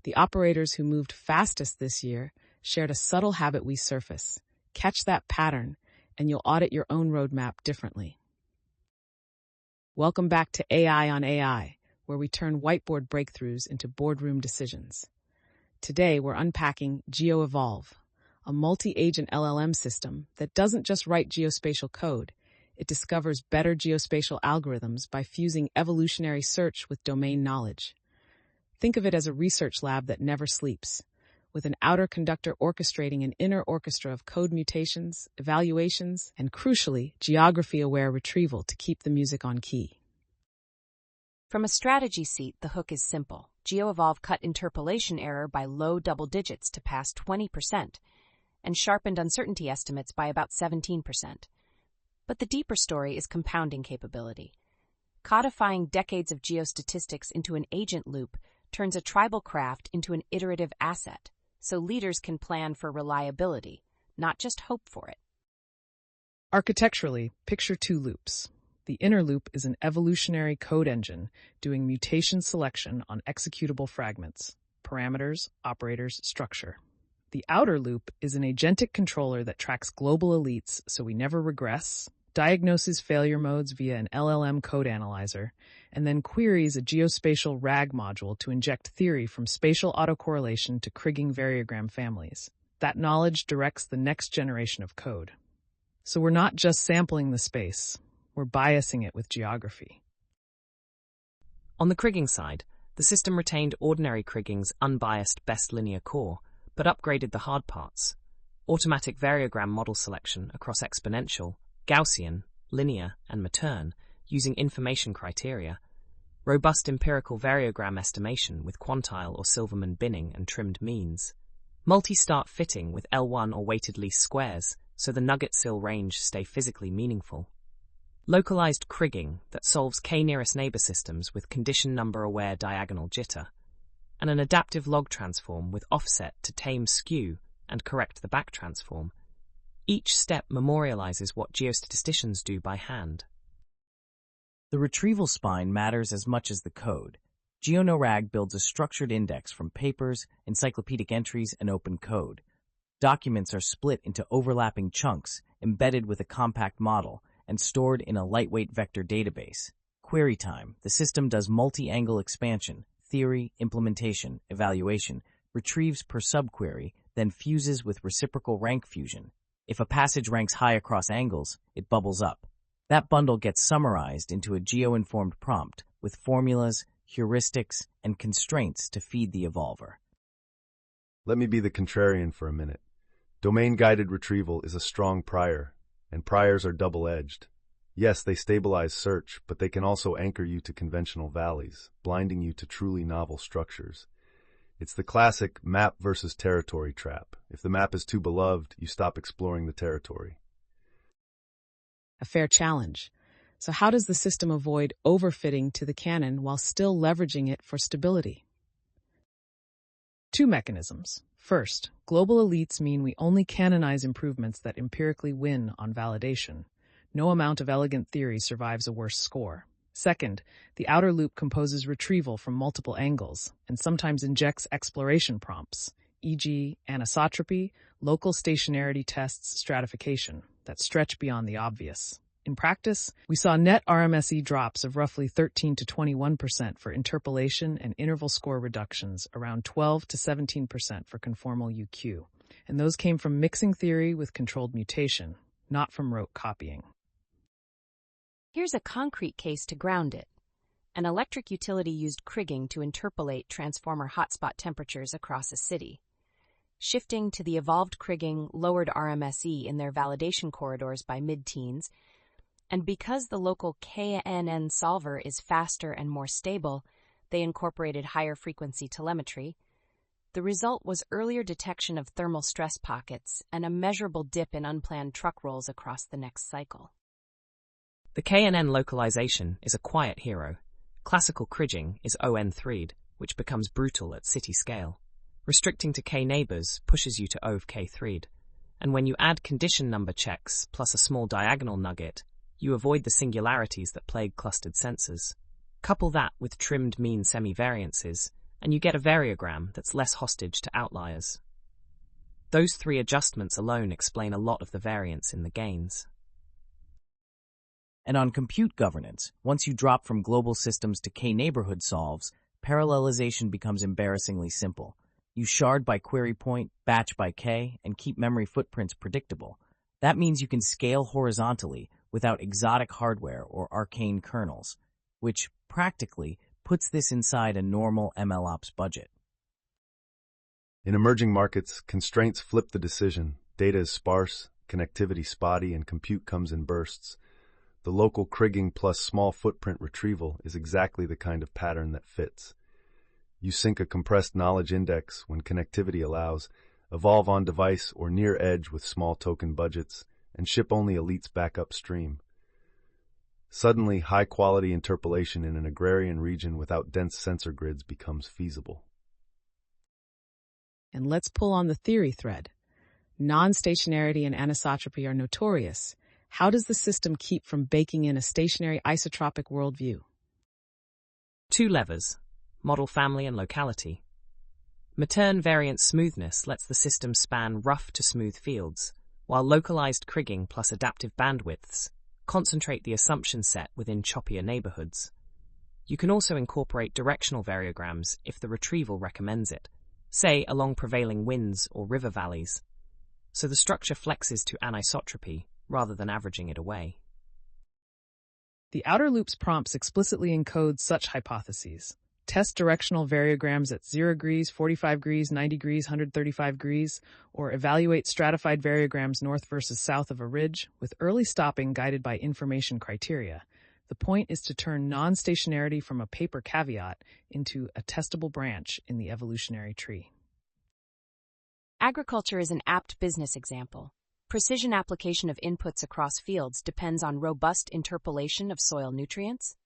The operators who moved fastest this year shared a subtle habit we surface. Catch that pattern, and you'll audit your own roadmap differently. Welcome back to AI on AI, where we turn whiteboard breakthroughs into boardroom decisions. Today, we're unpacking GeoEvolve, a multi-agent LLM system that doesn't just write geospatial code. It discovers better geospatial algorithms by fusing evolutionary search with domain knowledge. Think of it as a research lab that never sleeps, with an outer conductor orchestrating an inner orchestra of code mutations, evaluations, and crucially, geography-aware retrieval to keep the music on key. From a strategy seat, the hook is simple. GeoEvolve cut interpolation error by low double digits to past 20% and sharpened uncertainty estimates by about 17%. But the deeper story is compounding capability. Codifying decades of geostatistics into an agent loop turns a tribal craft into an iterative asset, so leaders can plan for reliability, not just hope for it. Architecturally, picture two loops. The inner loop is an evolutionary code engine doing mutation selection on executable fragments, parameters, operators, structure. The outer loop is an agentic controller that tracks global elites so we never regress, diagnoses failure modes via an LLM code analyzer, and then queries a geospatial RAG module to inject theory from spatial autocorrelation to Kriging variogram families. That knowledge directs the next generation of code. So we're not just sampling the space, we're biasing it with geography. On the Kriging side, the system retained ordinary Kriging's unbiased best linear core, but upgraded the hard parts: automatic variogram model selection across exponential, Gaussian, linear, and Matern, using information criteria, robust empirical variogram estimation with quantile or Silverman binning and trimmed means, multi-start fitting with L1 or weighted least squares so the nugget sill range stay physically meaningful, localized Kriging that solves k-nearest neighbor systems with condition number-aware diagonal jitter, and an adaptive log transform with offset to tame skew and correct the back transform. Each step memorializes what geostatisticians do by hand. The retrieval spine matters as much as the code. GeoNoRag builds a structured index from papers, encyclopedic entries, and open code. Documents are split into overlapping chunks, embedded with a compact model, and stored in a lightweight vector database. Query time: the system does multi-angle expansion, theory, implementation, evaluation, retrieves per subquery, then fuses with reciprocal rank fusion. If a passage ranks high across angles, it bubbles up. That bundle gets summarized into a geo-informed prompt with formulas, heuristics, and constraints to feed the evolver. Let me be the contrarian for a minute. Domain-guided retrieval is a strong prior, and priors are double-edged. Yes, they stabilize search, but they can also anchor you to conventional valleys, blinding you to truly novel structures. It's the classic map versus territory trap. If the map is too beloved, you stop exploring the territory. A fair challenge. So how does the system avoid overfitting to the canon while still leveraging it for stability? Two mechanisms. First, global elites mean we only canonize improvements that empirically win on validation. No amount of elegant theory survives a worse score. Second, the outer loop composes retrieval from multiple angles and sometimes injects exploration prompts, e.g., anisotropy, local stationarity tests, stratification, that stretch beyond the obvious. In practice, we saw net RMSE drops of roughly 13 to 21% for interpolation and interval score reductions, around 12 to 17% for conformal UQ. And those came from mixing theory with controlled mutation, not from rote copying. Here's a concrete case to ground it. An electric utility used Kriging to interpolate transformer hotspot temperatures across a city. Shifting to the evolved Kriging lowered RMSE in their validation corridors by mid-teens, and because the local KNN solver is faster and more stable, they incorporated higher frequency telemetry. The result was earlier detection of thermal stress pockets and a measurable dip in unplanned truck rolls across the next cycle. The KNN localization is a quiet hero. Classical Kriging is ON3'd, which becomes brutal at city scale. Restricting to K neighbors pushes you to OV K3'd, and when you add condition number checks plus a small diagonal nugget, you avoid the singularities that plague clustered sensors. Couple that with trimmed mean semivariances, and you get a variogram that's less hostage to outliers. Those 3 adjustments alone explain a lot of the variance in the gains. And on compute governance, once you drop from global systems to K-neighborhood solves, parallelization becomes embarrassingly simple. You shard by query point, batch by K, and keep memory footprints predictable. That means you can scale horizontally without exotic hardware or arcane kernels, which, practically, puts this inside a normal MLOps budget. In emerging markets, constraints flip the decision. Data is sparse, connectivity spotty, and compute comes in bursts. The local kriging plus small footprint retrieval is exactly the kind of pattern that fits. You sync a compressed knowledge index when connectivity allows, evolve on device or near edge with small token budgets, and ship only elites back upstream. Suddenly, high-quality interpolation in an agrarian region without dense sensor grids becomes feasible. And let's pull on the theory thread. Non-stationarity and anisotropy are notorious. How does the system keep from baking in a stationary isotropic worldview? 2 levers: model family and locality. Matern variant smoothness lets the system span rough to smooth fields, while localized kriging plus adaptive bandwidths concentrate the assumption set within choppier neighborhoods. You can also incorporate directional variograms if the retrieval recommends it, say along prevailing winds or river valleys, so the structure flexes to anisotropy rather than averaging it away. The outer loops prompts explicitly encode such hypotheses. Test directional variograms at 0 degrees, 45 degrees, 90 degrees, 135 degrees, or evaluate stratified variograms north versus south of a ridge, with early stopping guided by information criteria. The point is to turn non-stationarity from a paper caveat into a testable branch in the evolutionary tree. Agriculture is an apt business example. Precision application of inputs across fields depends on robust interpolation of soil nutrients.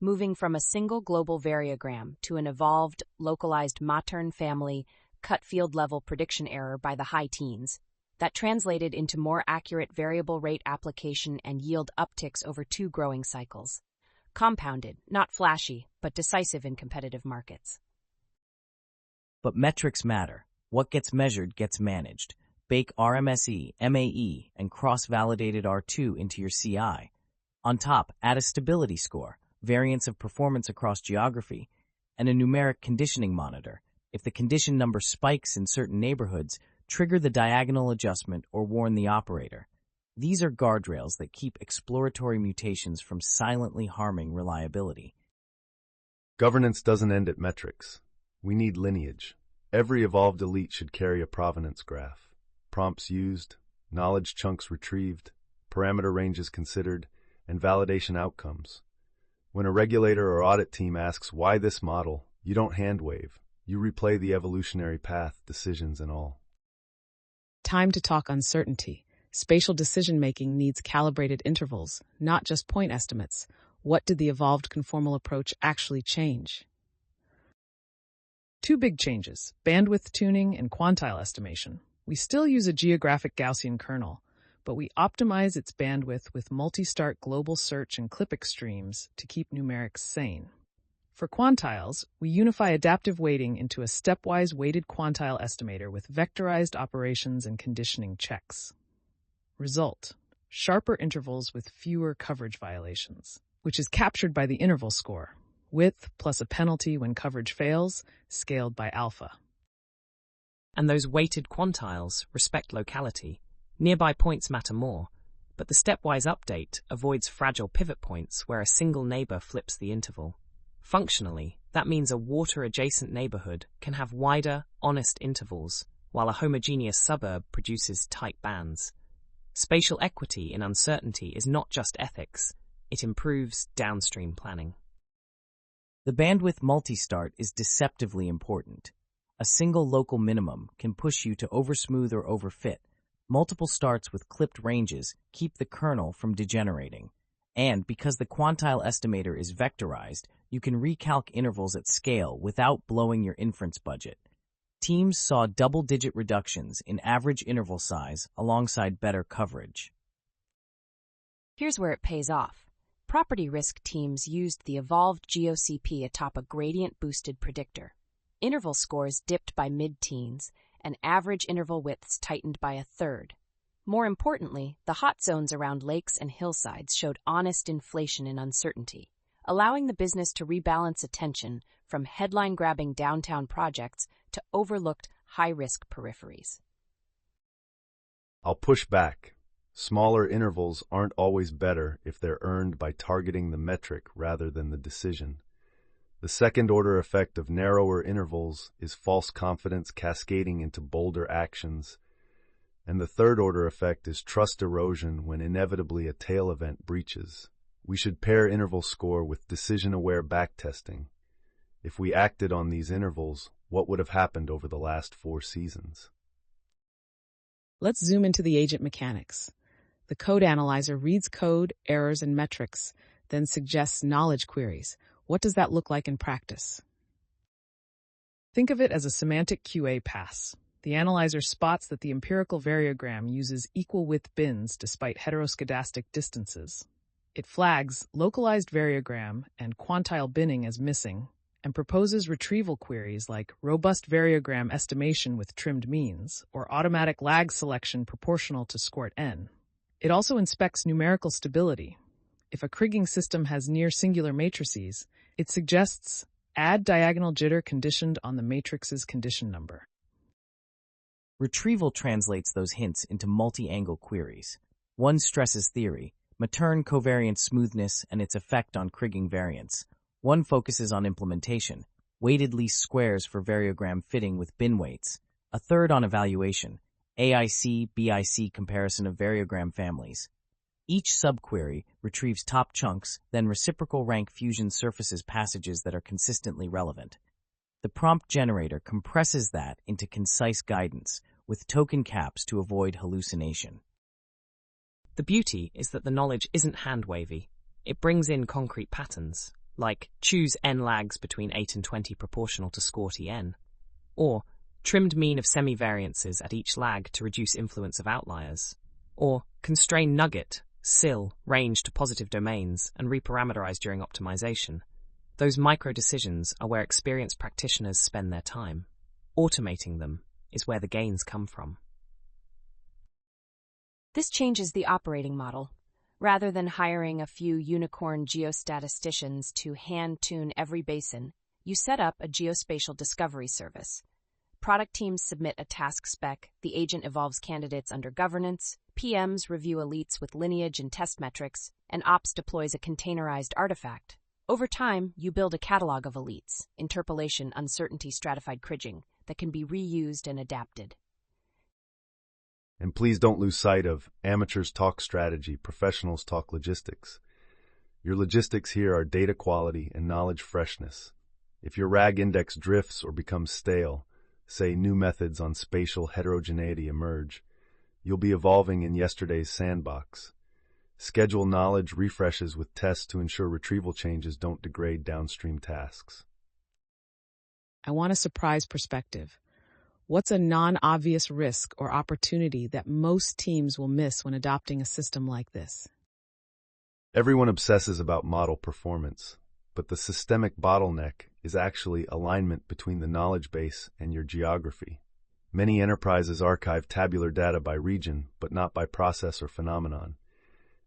Moving from a single global variogram to an evolved, localized Matern family cut field-level prediction error by the high teens. That translated into more accurate variable rate application and yield upticks over 2 growing cycles. Compounded, not flashy, but decisive in competitive markets. But metrics matter. What gets measured gets managed. Bake RMSE, MAE, and cross-validated R2 into your CI. On top, add a stability score, variance of performance across geography, and a numeric conditioning monitor. If the condition number spikes in certain neighborhoods, trigger the diagonal adjustment or warn the operator. These are guardrails that keep exploratory mutations from silently harming reliability. Governance doesn't end at metrics. We need lineage. Every evolved elite should carry a provenance graph. Prompts used, knowledge chunks retrieved, parameter ranges considered, and validation outcomes. When a regulator or audit team asks why this model, you don't hand-wave. You replay the evolutionary path, decisions and all. Time to talk uncertainty. Spatial decision-making needs calibrated intervals, not just point estimates. What did the evolved conformal approach actually change? 2 big changes: bandwidth tuning and quantile estimation. We still use a geographic Gaussian kernel, but we optimize its bandwidth with multi-start global search and clip extremes to keep numerics sane. For quantiles, we unify adaptive weighting into a stepwise weighted quantile estimator with vectorized operations and conditioning checks. Result: sharper intervals with fewer coverage violations, which is captured by the interval score, width plus a penalty when coverage fails, scaled by alpha. And those weighted quantiles respect locality. Nearby points matter more, but the stepwise update avoids fragile pivot points where a single neighbor flips the interval. Functionally, that means a water-adjacent neighborhood can have wider, honest intervals, while a homogeneous suburb produces tight bands. Spatial equity in uncertainty is not just ethics, it improves downstream planning. The bandwidth multi-start is deceptively important. A single local minimum can push you to oversmooth or overfit. Multiple starts with clipped ranges keep the kernel from degenerating. And because the quantile estimator is vectorized, you can recalc intervals at scale without blowing your inference budget. Teams saw double-digit reductions in average interval size alongside better coverage. Here's where it pays off. Property risk teams used the evolved GeoCP atop a gradient-boosted predictor. Interval scores dipped by mid-teens, and average interval widths tightened by a third. More importantly, the hot zones around lakes and hillsides showed honest inflation in uncertainty, allowing the business to rebalance attention from headline-grabbing downtown projects to overlooked high-risk peripheries. I'll push back. Smaller intervals aren't always better if they're earned by targeting the metric rather than the decision. The second-order effect of narrower intervals is false confidence cascading into bolder actions, and the third-order effect is trust erosion when inevitably a tail event breaches. We should pair interval score with decision-aware backtesting. If we acted on these intervals, what would have happened over the last 4 seasons? Let's zoom into the agent mechanics. The code analyzer reads code, errors, and metrics, then suggests knowledge queries. What does that look like in practice? Think of it as a semantic QA pass. The analyzer spots that the empirical variogram uses equal width bins despite heteroscedastic distances. It flags localized variogram and quantile binning as missing, and proposes retrieval queries like robust variogram estimation with trimmed means or automatic lag selection proportional to squart n. It also inspects numerical stability. If a Kriging system has near singular matrices, it suggests add diagonal jitter conditioned on the matrix's condition number. Retrieval translates those hints into multi-angle queries. One stresses theory, Matern covariance smoothness and its effect on Kriging variance. One focuses on implementation, weighted least squares for variogram fitting with bin weights. A third on evaluation, AIC-BIC comparison of variogram families. Each subquery retrieves top chunks, then reciprocal rank fusion surfaces passages that are consistently relevant. The prompt generator compresses that into concise guidance, with token caps to avoid hallucination. The beauty is that the knowledge isn't hand-wavy. It brings in concrete patterns, like choose n lags between 8 and 20 proportional to squarty n, or trimmed mean of semi-variances at each lag to reduce influence of outliers, or constrain nugget, SIL, range to positive domains and reparameterize during optimization. Those micro-decisions are where experienced practitioners spend their time. Automating them is where the gains come from. This changes the operating model. Rather than hiring a few unicorn geostatisticians to hand-tune every basin, you set up a geospatial discovery service. Product teams submit a task spec, the agent evolves candidates under governance, PMs review elites with lineage and test metrics, and Ops deploys a containerized artifact. Over time, you build a catalog of elites, interpolation, uncertainty, stratified Kriging, that can be reused and adapted. And please don't lose sight of amateurs talk strategy, professionals talk logistics. Your logistics here are data quality and knowledge freshness. If your RAG index drifts or becomes stale, say new methods on spatial heterogeneity emerge, you'll be evolving in yesterday's sandbox. Schedule knowledge refreshes with tests to ensure retrieval changes don't degrade downstream tasks. I want a surprise perspective. What's a non-obvious risk or opportunity that most teams will miss when adopting a system like this? Everyone obsesses about model performance, but the systemic bottleneck is actually alignment between the knowledge base and your geography. Many enterprises archive tabular data by region, but not by process or phenomenon.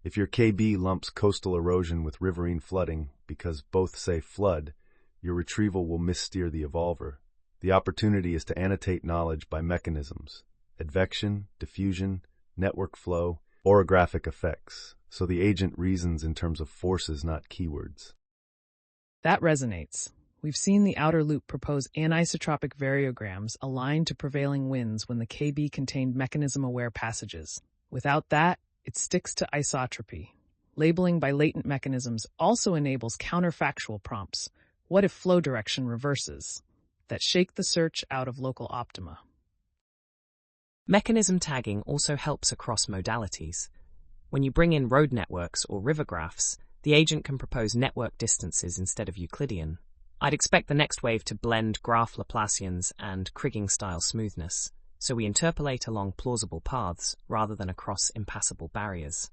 If your KB lumps coastal erosion with riverine flooding because both say flood, your retrieval will missteer the evolver. The opportunity is to annotate knowledge by mechanisms, advection, diffusion, network flow, orographic effects, so the agent reasons in terms of forces, not keywords. That resonates. We've seen the outer loop propose anisotropic variograms aligned to prevailing winds when the KB contained mechanism-aware passages. Without that, it sticks to isotropy. Labeling by latent mechanisms also enables counterfactual prompts. What if flow direction reverses? That shake the search out of local optima. Mechanism tagging also helps across modalities. When you bring in road networks or river graphs, the agent can propose network distances instead of Euclidean. I'd expect the next wave to blend graph Laplacians and Kriging-style smoothness, so we interpolate along plausible paths rather than across impassable barriers.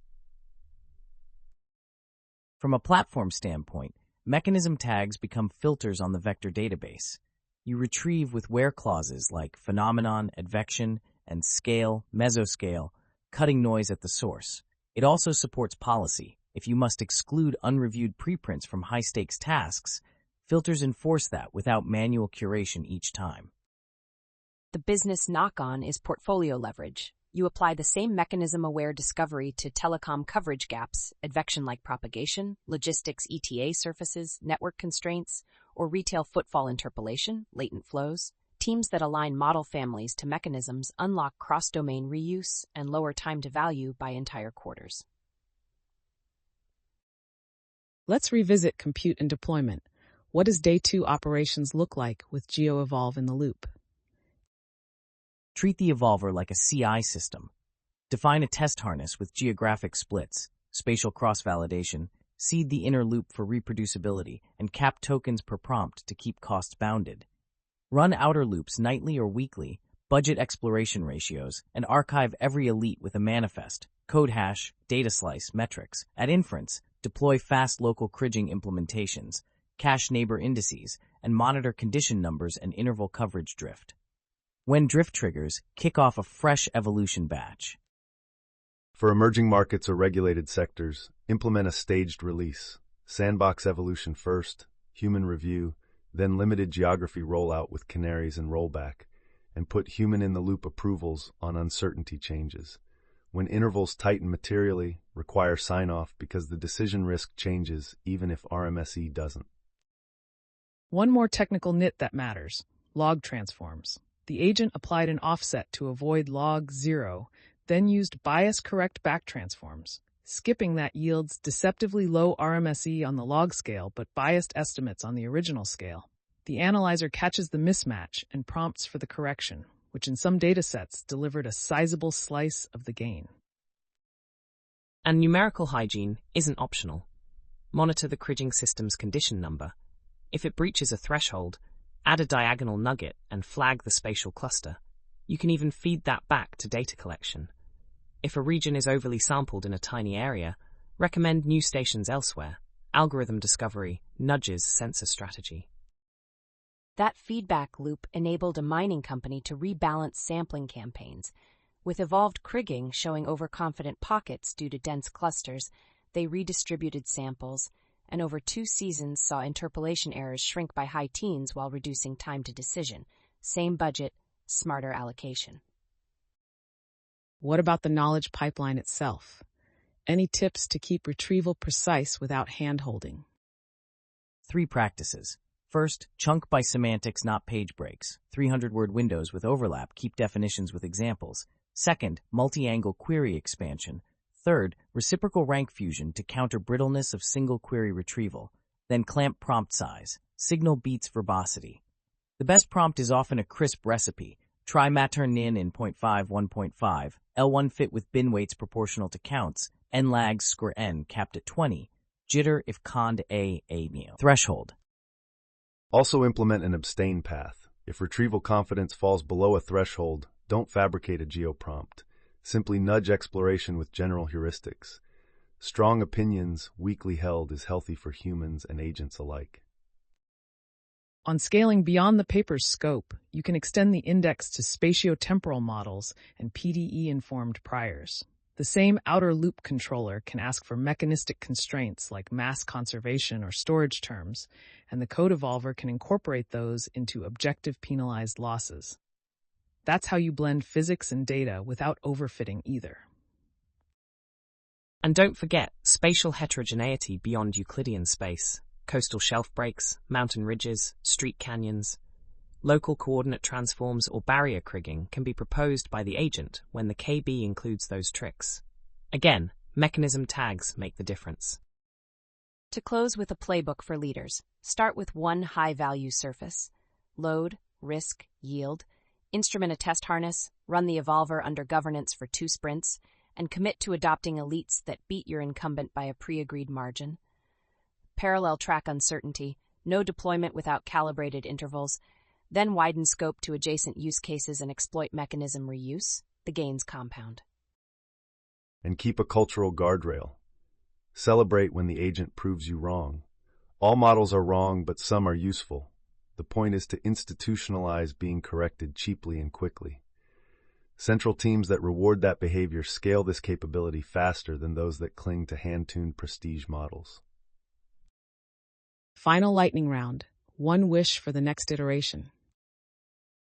From a platform standpoint, mechanism tags become filters on the vector database. You retrieve with where clauses like phenomenon, advection, and scale, mesoscale, cutting noise at the source. It also supports policy. If you must exclude unreviewed preprints from high-stakes tasks, filters enforce that without manual curation each time. The business knock-on is portfolio leverage. You apply the same mechanism-aware discovery to telecom coverage gaps, advection-like propagation, logistics ETA surfaces, network constraints, or retail footfall interpolation, latent flows. Teams that align model families to mechanisms unlock cross-domain reuse and lower time to value by entire quarters. Let's revisit compute and deployment. What does Day 2 operations look like with GeoEvolve in the loop? Treat the evolver like a CI system. Define a test harness with geographic splits, spatial cross-validation, seed the inner loop for reproducibility, and cap tokens per prompt to keep costs bounded. Run outer loops nightly or weekly, budget exploration ratios, and archive every elite with a manifest, code hash, data slice, metrics. At inference, deploy fast local kriging implementations, cache neighbor indices, and monitor condition numbers and interval coverage drift. When drift triggers, kick off a fresh evolution batch. For emerging markets or regulated sectors, implement a staged release. Sandbox evolution first, human review, then limited geography rollout with canaries and rollback, and put human-in-the-loop approvals on uncertainty changes. When intervals tighten materially, require sign-off because the decision risk changes even if RMSE doesn't. One more technical nit that matters: log transforms. The agent applied an offset to avoid log 0, then used bias-correct back transforms. Skipping that yields deceptively low RMSE on the log scale but biased estimates on the original scale. The analyzer catches the mismatch and prompts for the correction, which in some datasets delivered a sizable slice of the gain. And numerical hygiene isn't optional. Monitor the kriging system's condition number. If it breaches a threshold, add a diagonal nugget and flag the spatial cluster. You can even feed that back to data collection. If a region is overly sampled in a tiny area, recommend new stations elsewhere. Algorithm discovery nudges sensor strategy. That feedback loop enabled a mining company to rebalance sampling campaigns. With evolved kriging showing overconfident pockets due to dense clusters, they redistributed samples, and over 2 seasons saw interpolation errors shrink by high teens while reducing time to decision. Same budget, smarter allocation. What about the knowledge pipeline itself? Any tips to keep retrieval precise without hand-holding? 3 practices. First, chunk by semantics, not page breaks. 300-word windows with overlap, keep definitions with examples. Second, multi-angle query expansion. Third, reciprocal rank fusion to counter brittleness of single query retrieval. Then clamp prompt size. Signal beats verbosity. The best prompt is often a crisp recipe. Try matter nin in 0.5, 1.5. L1 fit with bin weights proportional to counts. N lags score N capped at 20. Jitter if cond A neo. Threshold. Also implement an abstain path. If retrieval confidence falls below a threshold, don't fabricate a geoprompt. Simply nudge exploration with general heuristics. Strong opinions, weakly held, is healthy for humans and agents alike. On scaling beyond the paper's scope, you can extend the index to spatiotemporal models and PDE-informed priors. The same outer loop controller can ask for mechanistic constraints like mass conservation or storage terms, and the code evolver can incorporate those into objective penalized losses. That's how you blend physics and data without overfitting either. And don't forget spatial heterogeneity beyond Euclidean space. Coastal shelf breaks, mountain ridges, street canyons. Local coordinate transforms or barrier kriging can be proposed by the agent when the KB includes those tricks. Again, mechanism tags make the difference. To close with a playbook for leaders, start with one high-value surface. Load, risk, yield. Instrument a test harness, run the evolver under governance for 2 sprints, and commit to adopting elites that beat your incumbent by a pre-agreed margin. Parallel track uncertainty, no deployment without calibrated intervals, then widen scope to adjacent use cases and exploit mechanism reuse. The gains compound. And keep a cultural guardrail. Celebrate when the agent proves you wrong. All models are wrong, but some are useful. The point is to institutionalize being corrected cheaply and quickly. Central teams that reward that behavior scale this capability faster than those that cling to hand-tuned prestige models. Final lightning round. One wish for the next iteration.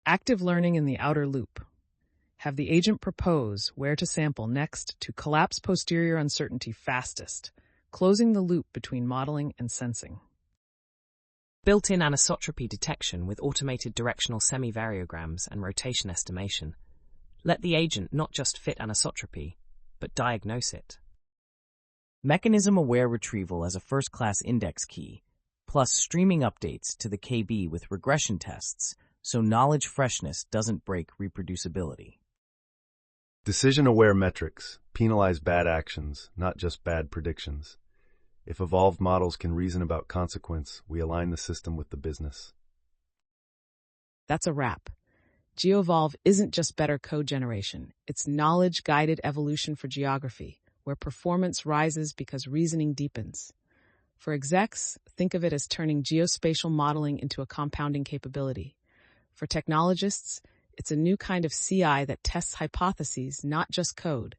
Active learning in the outer loop. Have the agent propose where to sample next to collapse posterior uncertainty fastest, closing the loop between modeling and sensing. Built-in anisotropy detection with automated directional semi-variograms and rotation estimation. Let the agent not just fit anisotropy, but diagnose it. Mechanism-aware retrieval as a first-class index key, plus streaming updates to the KB with regression tests, so knowledge freshness doesn't break reproducibility. Decision-aware metrics penalize bad actions, not just bad predictions. If evolved models can reason about consequence, we align the system with the business. That's a wrap. GeoEvolve isn't just better code generation, it's knowledge-guided evolution for geography, where performance rises because reasoning deepens. For execs, think of it as turning geospatial modeling into a compounding capability. For technologists, it's a new kind of CI that tests hypotheses, not just code.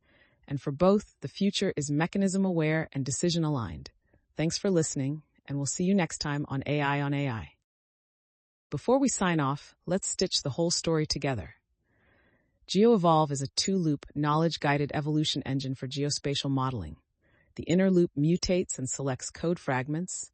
And for both, the future is mechanism-aware and decision-aligned. Thanks for listening, and we'll see you next time on AI on AI. Before we sign off, let's stitch the whole story together. GeoEvolve is a two-loop, knowledge-guided evolution engine for geospatial modeling. The inner loop mutates and selects code fragments.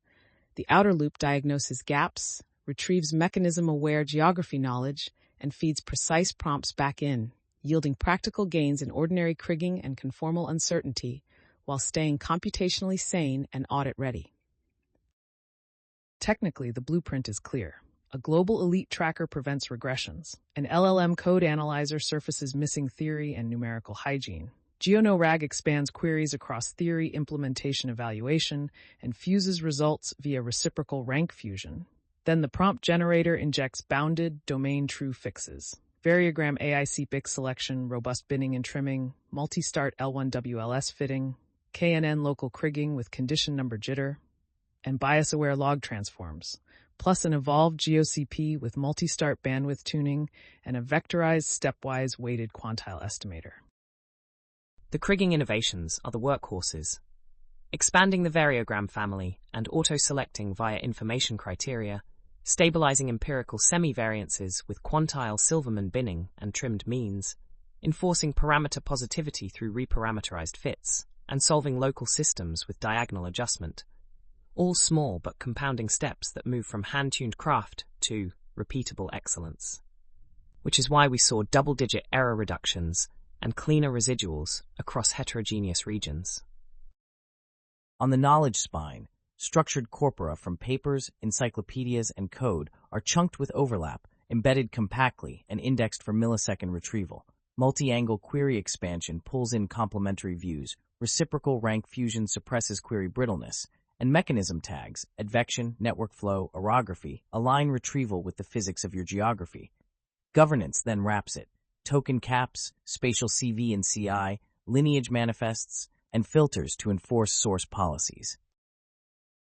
The outer loop diagnoses gaps, retrieves mechanism-aware geography knowledge, and feeds precise prompts back in, yielding practical gains in ordinary kriging and conformal uncertainty, while staying computationally sane and audit-ready. Technically, the blueprint is clear. A global elite tracker prevents regressions. An LLM code analyzer surfaces missing theory and numerical hygiene. GeoNoRag expands queries across theory, implementation, evaluation, and fuses results via reciprocal rank fusion. Then the prompt generator injects bounded, domain-true fixes. Variogram AIC-BIC selection, robust binning and trimming, multi-start L1WLS fitting, KNN local krigging with condition number jitter, and bias-aware log transforms, plus an evolved GeoCP with multi-start bandwidth tuning and a vectorized stepwise weighted quantile estimator. The krigging innovations are the workhorses. Expanding the variogram family and auto-selecting via information criteria, stabilizing empirical semi-variances with quantile Silverman binning and trimmed means, enforcing parameter positivity through reparameterized fits, and solving local systems with diagonal adjustment. All small but compounding steps that move from hand-tuned craft to repeatable excellence. Which is why we saw double-digit error reductions and cleaner residuals across heterogeneous regions. On the knowledge spine, structured corpora from papers, encyclopedias, and code are chunked with overlap, embedded compactly, and indexed for millisecond retrieval. Multi-angle query expansion pulls in complementary views, reciprocal rank fusion suppresses query brittleness, and mechanism tags, advection, network flow, orography, align retrieval with the physics of your geography. Governance then wraps it. Token caps, spatial CV and CI, lineage manifests, and filters to enforce source policies.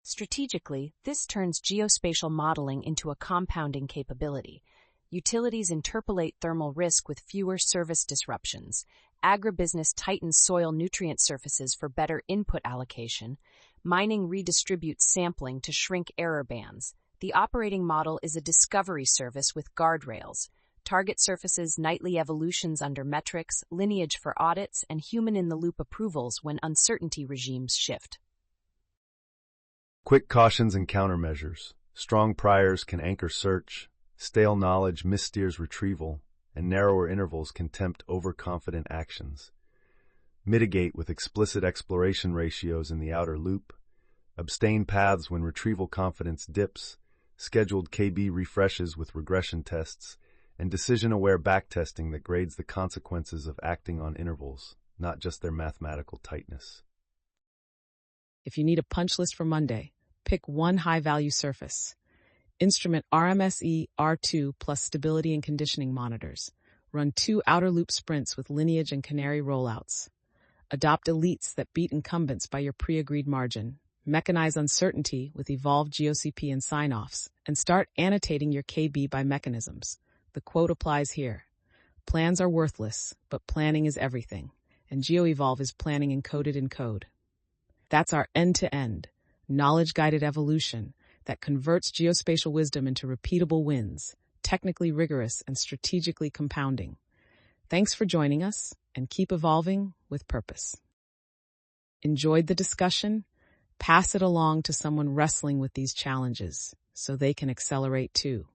Strategically, this turns geospatial modeling into a compounding capability. Utilities interpolate thermal risk with fewer service disruptions. Agribusiness tightens soil nutrient surfaces for better input allocation. Mining redistributes sampling to shrink error bands. The operating model is a discovery service with guardrails. Target surfaces nightly evolutions under metrics, lineage for audits, and human-in-the-loop approvals when uncertainty regimes shift. Quick cautions and countermeasures. Strong priors can anchor search, stale knowledge missteers retrieval, and narrower intervals can tempt overconfident actions. Mitigate with explicit exploration ratios in the outer loop. Abstain paths when retrieval confidence dips, scheduled KB refreshes with regression tests, and decision-aware backtesting that grades the consequences of acting on intervals, not just their mathematical tightness. If you need a punch list for Monday, pick one high-value surface. Instrument RMSE R2 plus stability and conditioning monitors. Run 2 outer loop sprints with lineage and canary rollouts. Adopt elites that beat incumbents by your pre-agreed margin. mechanize uncertainty with Evolve GeoCP and sign-offs, and start annotating your KB by mechanisms. The quote applies here. Plans are worthless, but planning is everything, and GeoEvolve is planning encoded in code. That's our end-to-end, knowledge-guided evolution that converts geospatial wisdom into repeatable wins, technically rigorous and strategically compounding. Thanks for joining us, and keep evolving with purpose. Enjoyed the discussion? Pass it along to someone wrestling with these challenges so they can accelerate too.